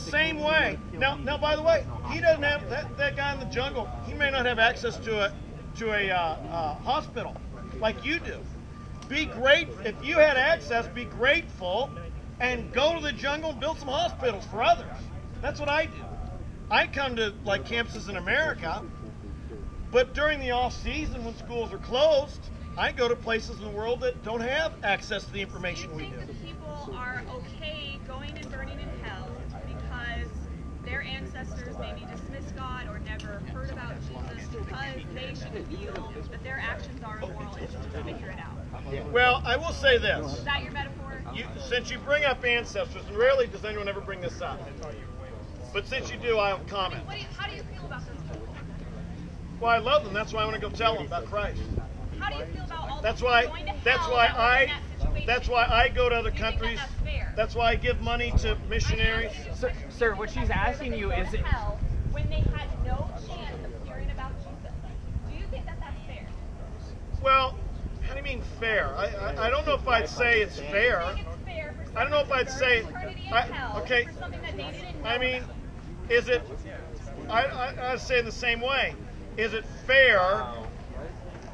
the same way. Now, by the way, he doesn't have that guy in the jungle. He may not have access to a hospital like you do. Be great if you had access. Be grateful and go to the jungle and build some hospitals for others. That's what I do. I come to like campuses in America, but during the off season when schools are closed, I go to places in the world that don't have access to the information we do. Do you think that people are okay going and burning in hell because their ancestors maybe dismissed God or never heard about Jesus because they should feel that their actions are immoral and should figure it out? Well, I will say this. Is that your metaphor? Since you bring up ancestors, and rarely does anyone ever bring this up, but since you do, I have a comment. How do you feel about those people? Well, I love them. That's why I want to go tell them about Christ. How do you feel about all That's the why. people going to hell That's why that were in that situation? That's why I go to other Do you think countries. that's fair? That's why I give money to missionaries. Sir, what she's asking you is, hell when they had no chance of hearing about Jesus. Do you think that that's fair? Well, how do you mean fair? I don't know if I'd say it's fair. Do you think it's fair for I don't know if I'd say. eternity in hell Okay. for something that they didn't know I mean, about? is it? I say in the same way. Is it fair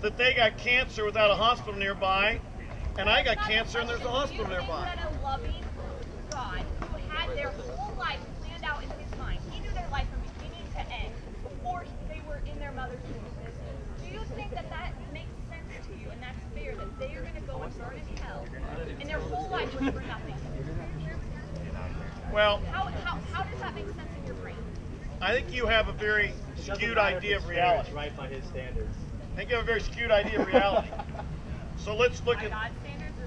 that they got cancer without a hospital nearby, and I got cancer and there's a hospital Do you think nearby? that a loving God who had their whole life planned out in his mind, he knew their life from beginning to end before they were in their mother's womb, do you think that that makes sense to you and that's fair that they are going to go and burn in hell and their whole life was for nothing? Well, How does that make sense in your brain? I think you have a very skewed idea of reality. Right by his standards. I think you have a very skewed idea of reality. So let's look By at God's standards or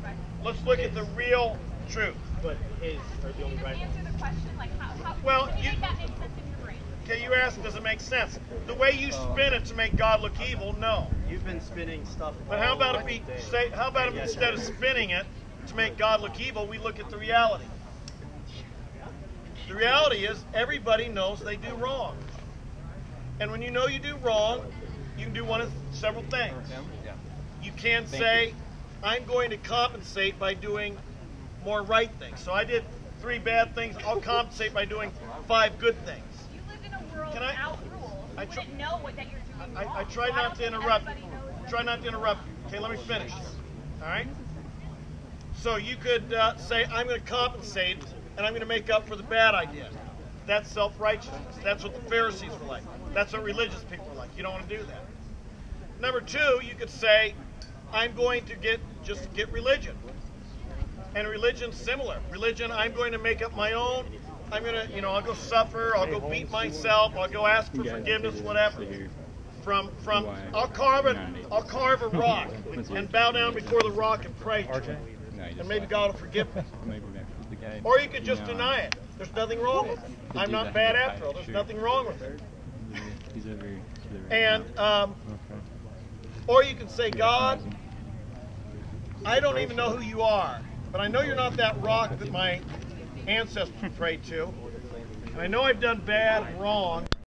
by the real truth. But his are the Can only you right answer the question? Like how Well, can you you- make that make sense in your brain? Okay, you asked, does it make sense? The way you spin it to make God look evil, no. You've been spinning stuff. But how about if we say, how about if instead of spinning it to make God look evil, we look at the reality? The reality is everybody knows they do wrong. And when you know you do wrong, you can do one of several things. You can say, I'm going to compensate by doing more right things. So I did 3 bad things, I'll compensate by doing 5 good things. You live in a world Can I- without rules. You I tr- wouldn't know what that you're doing wrong. I try So not don't to think interrupt. everybody knows Try not to interrupt. Okay, let me finish. All right. So you could say, I'm going to compensate, and I'm going to make up for the bad I did. That's self-righteousness. That's what the Pharisees were like. That's what religious people were like. You don't want to do that. Number 2, you could say, I'm going to get religion. And religion's similar. Religion, I'm going to make up my own. I'm going to, I'll go suffer. I'll go beat myself. I'll go ask for forgiveness, whatever. I'll carve a rock and bow down before the rock and pray to it. And maybe God will forgive me. Or you could just deny it. There's nothing wrong with it. I'm not bad after all. There's nothing wrong with it. And or you can say, God, I don't even know who you are, but I know you're not that rock that my ancestors prayed to. And I know I've done bad and wrong,